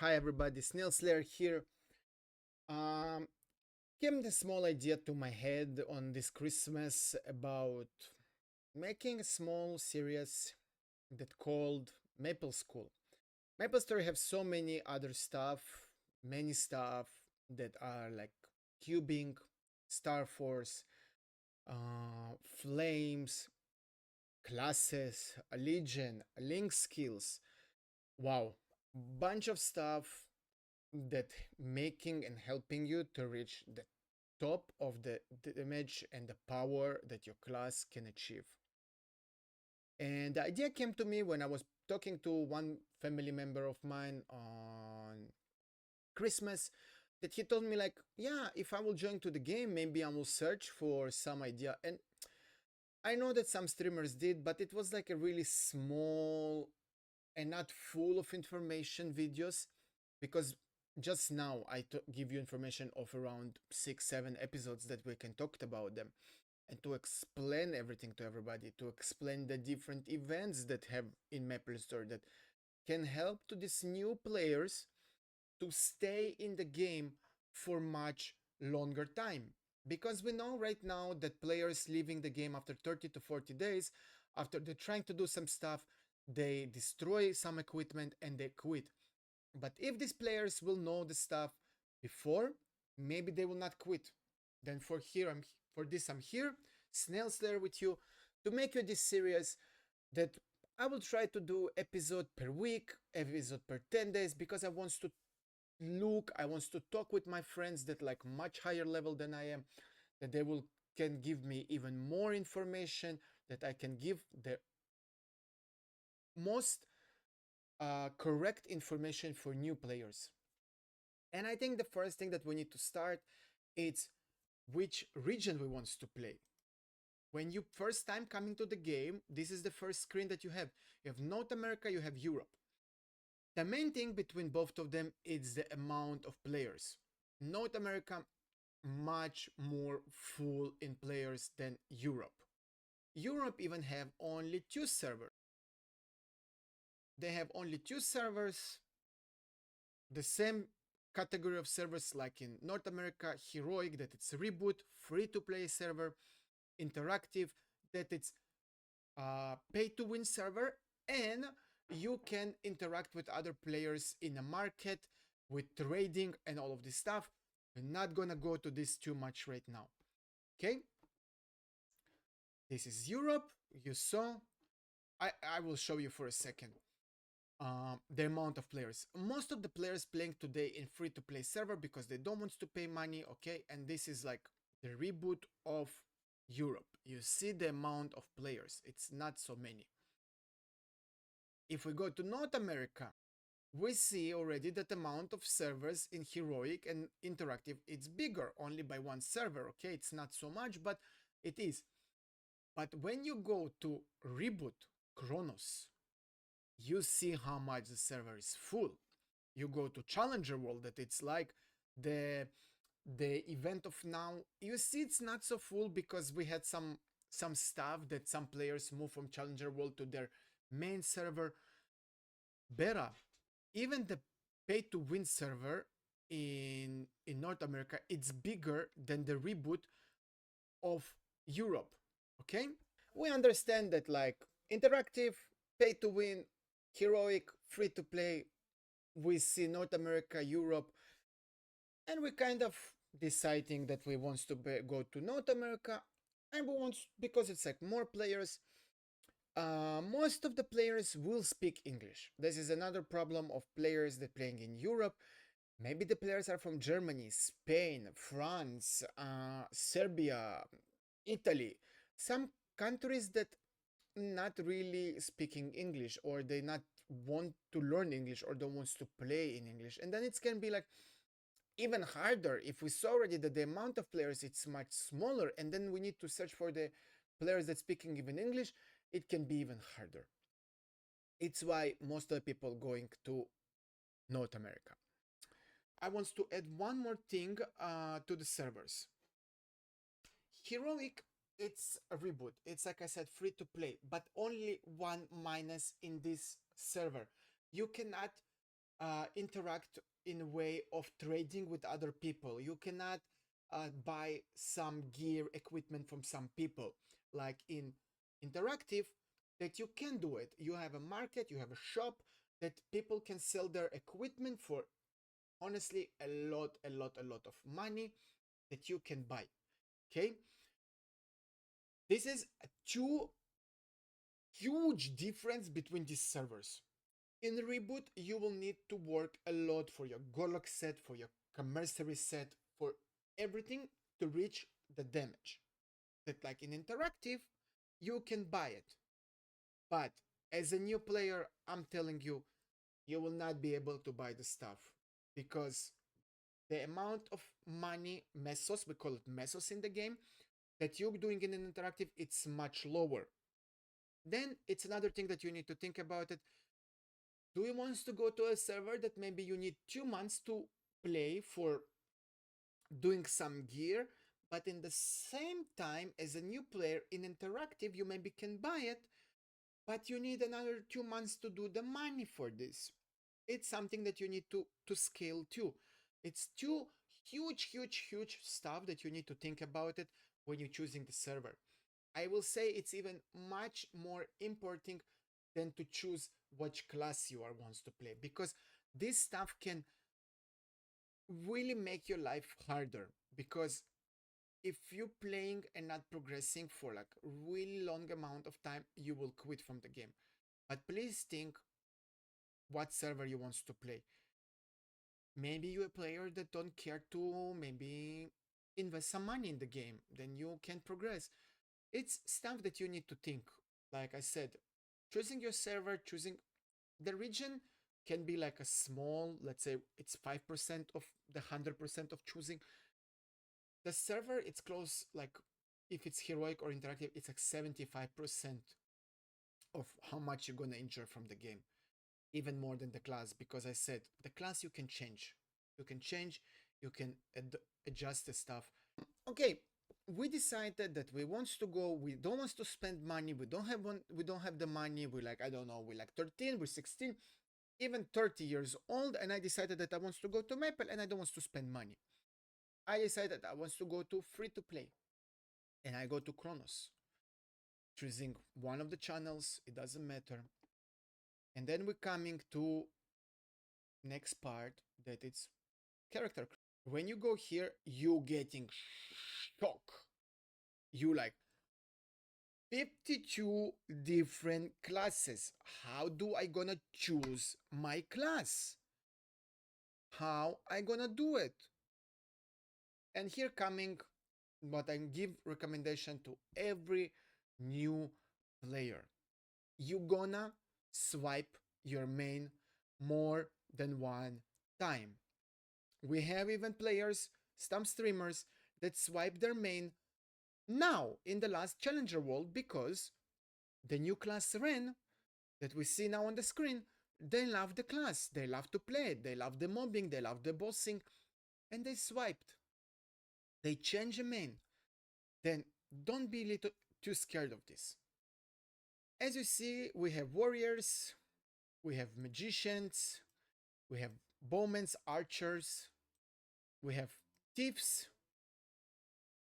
Hi everybody, Snail Slayer here. Um, Came the small idea to my head on this Christmas about making a small series that called MapleSchool. MapleStory have so many other stuff, many stuff that are like cubing, Star Force, flames, classes, a legion, link skills. Wow, bunch of stuff that making and helping you to reach the top of the damage and the power that your class can achieve. And the idea came to me when I was talking to one family member of mine on Christmas, that he told me like, yeah, if I will join to the game, maybe I will search for some idea. And I know that some streamers did, but it was like a really small and not full of information videos, because just now I give you information of around 6 7 episodes that we can talk about them, and to explain everything to everybody, to explain the different events that have in MapleStory that can help to these new players to stay in the game for much longer time, because we know right now that players leaving the game after 30 to 40 days, after they're trying to do some stuff, they destroy some equipment and they quit. But if these players will know the stuff before, maybe they will not quit. Then for this I'm here, Snail Slayer, with you to make you this series that I will try to do episode per week, episode per 10 days, because I want to talk with my friends that like much higher level than I am, that they will can give me even more information, that I can give the most correct information for new players. And I think the first thing that we need to start is which region we want to play. When you first time coming to the game, this is the first screen that you have. You have North America, you have Europe. The main thing between both of them is the amount of players. North America much more full in players than Europe. Europe even have only two servers. They have only two servers, the same category of servers like in North America, Heroic, that it's Reboot, free to play server, Interactive, that it's pay to win server, and you can interact with other players in a market with trading and all of this stuff. We're not gonna go to this too much right now. Okay, this is Europe. You saw. I will show you for a second the amount of players. Most of the players playing today in free to play server because they don't want to pay money. Okay, and this is like the reboot of Europe. You see the amount of players, it's not so many. If we go to North America, we see already that amount of servers in Heroic and Interactive, it's bigger only by one server. Okay, it's not so much, but it is. But when you go to Reboot Chronos, you see how much the server is full. You go to Challenger World, that it's like the event of now. You see it's not so full because we had some stuff that some players move from Challenger World to their main server. Beta, even the pay to win server in North America, it's bigger than the reboot of Europe. Okay, we understand that like interactive, pay to win, heroic, free to play, we see North America, Europe, and we kind of deciding that we want to go to North America, and we want, because it's like more players. Most of the players will speak English. This is another problem of players that playing in Europe. Maybe the players are from Germany, Spain, France, Serbia, Italy, some countries that not really speaking English, or they not want to learn English, or don't want to play in English. And then it can be like even harder if we saw already that the amount of players it's much smaller, and then we need to search for the players that speaking even English, it can be even harder. It's why most of the people going to North America. I want to add one more thing to the servers. Heroic, it's a reboot. It's like I said, free to play, but only one minus in this server. You cannot interact in a way of trading with other people. You cannot buy some gear equipment from some people like in interactive, that you can do it. You have a market, you have a shop that people can sell their equipment for honestly a lot of money that you can buy. Okay, this is a two huge difference between these servers. In Reboot, you will need to work a lot for your Golok set, for your commissary set, for everything to reach the damage. That like in interactive, you can buy it. But as a new player, I'm telling you, you will not be able to buy the stuff because the amount of money, mesos, we call it mesos in the game, that you're doing in an interactive, it's much lower. Then it's another thing that you need to think about it. Do you want to go to a server that maybe you need 2 months to play for doing some gear, but in the same time as a new player in interactive, you maybe can buy it, but you need another 2 months to do the money for this. It's something that you need to scale too. It's two huge stuff that you need to think about it when you're choosing the server. I will say it's even much more important than to choose which class you are wants to play, because this stuff can really make your life harder. Because if you're playing and not progressing for like a really long amount of time, you will quit from the game. But please think what server you want to play. Maybe you're a player that don't care to maybe invest some money in the game, then you can progress. It's stuff that you need to think. Like I said, choosing your server, choosing the region can be like a small, let's say it's 5% of the 100% of choosing. The server, it's close, like if it's heroic or interactive, it's like 75% of how much you're gonna enjoy from the game. Even more than the class, because I said the class you can change. You can change, you can adjust the stuff. Okay, we decided that we want to go, we don't want to spend money, we don't have the money, we're like, I don't know, we're like 13, we're 16, even 30 years old, and I decided that I want to go to Maple and I don't want to spend money. I decided I want to go to free to play, and I go to Kronos, choosing one of the channels, it doesn't matter. And then we're coming to next part, that it's character. When you go here, you getting shock. You like 52 different classes. How do I gonna choose my class? How I gonna do it? And here coming what I give recommendation to every new player. You gonna swipe your main more than one time. We have even players, some streamers, that swipe their main now in the last Challenger World because the new class Ren that we see now on the screen, they love the class, they love to play it, they love the mobbing, they love the bossing, and they swiped. They change a main. Then don't be little too scared of this. As you see, we have warriors, we have magicians, we have bowmen, archers, we have thieves,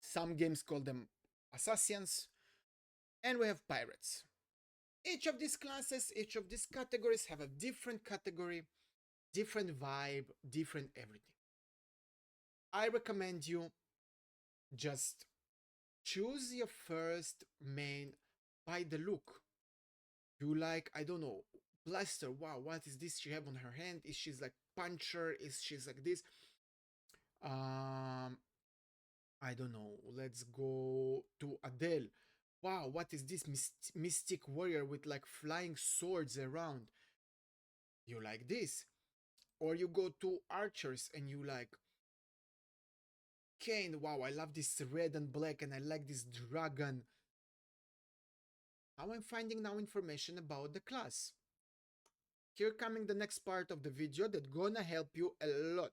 some games call them assassins, and we have pirates. Each of these classes, each of these categories have a different category, different vibe, different everything. I recommend you just choose your first main by the look. You like, I don't know, Blaster, wow, what is this she have on her hand? Is she's like puncher? Is she's like this? I don't know, let's go to Adele. Wow, what is this mystic warrior with like flying swords around? You like this? Or you go to archers and you like Kane. Wow, I love this red and black and I like this dragon. How I'm finding now information about the class. Here coming the next part of the video that gonna help you a lot.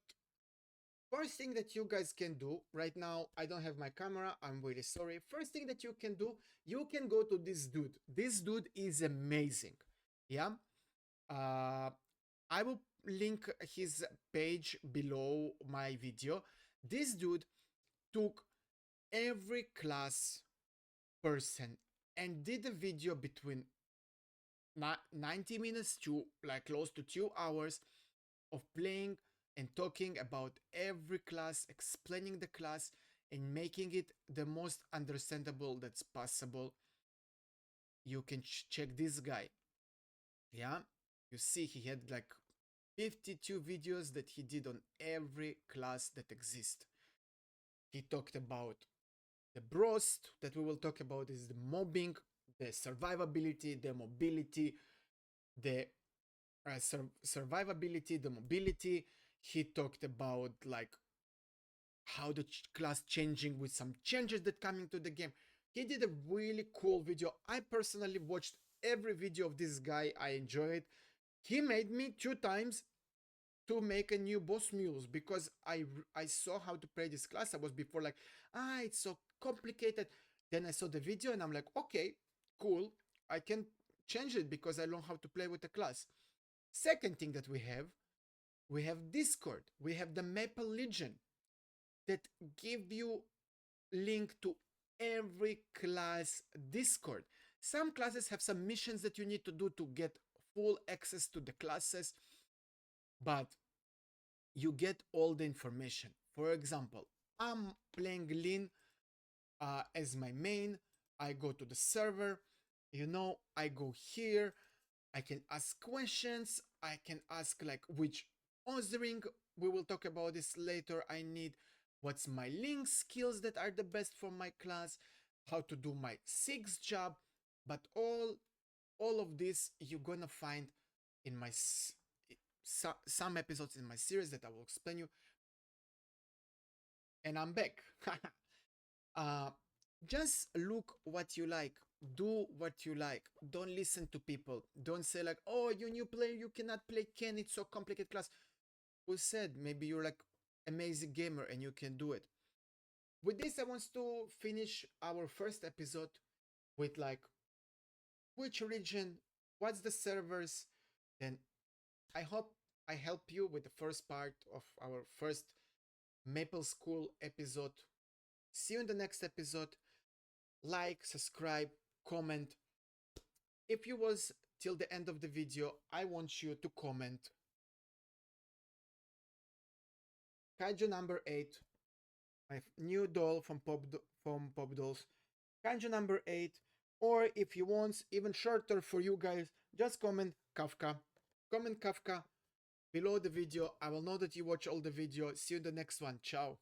First thing that you guys can do right now, I don't have my camera, I'm really sorry. First thing that you can do, you can go to this dude. This dude is amazing. Yeah. I will link his page below my video. This dude took every class person and did a video between 90 minutes to like close to 2 hours of playing and talking about every class, explaining the class, and making it the most understandable that's possible. You can check this guy. Yeah, you see he had like 52 videos that he did on every class that exists. He talked about the bros that we will talk about is the mobbing, the survivability, the mobility, the survivability, the mobility. He talked about like how the class changing with some changes that coming to the game. He did a really cool video. I personally watched every video of this guy. I enjoy it. He made me 2 times to make a new boss mules because I saw how to play this class. I was before like, it's so complicated. Then I saw the video and I'm like, okay, cool. I can change it because I learned how to play with the class. Second thing that we have Discord. We have the Maple Legion that give you link to every class Discord. Some classes have some missions that you need to do to get full access to the classes, but you get all the information. For example, I'm playing Lin as my main. I go to the server, I go here. I can ask questions. I can ask like which authoring, we will talk about this later, I need, what's my link skills that are the best for my class, how to do my sixth job. But all of this you're gonna find in my some episodes in my series that I will explain you. And I'm back. uh, just look what you like, do what you like, don't listen to people, don't say like, oh, you new player, you cannot play Ken, it's so complicated class. Who said? Maybe you're like amazing gamer and you can do it. With this I want to finish our first episode with like which region, what's the servers. Then I hope I help you with the first part of our first MapleSchool episode. See you in the next episode. Like, subscribe, comment. If you was till the end of the video, I want you to comment Kaiju number 8, my new doll from Pop Dolls, Kaiju number 8, or if you want even shorter for you guys, just comment Kafka. Comment Kafka below the video. I will know that you watch all the video. See you in the next one. Ciao.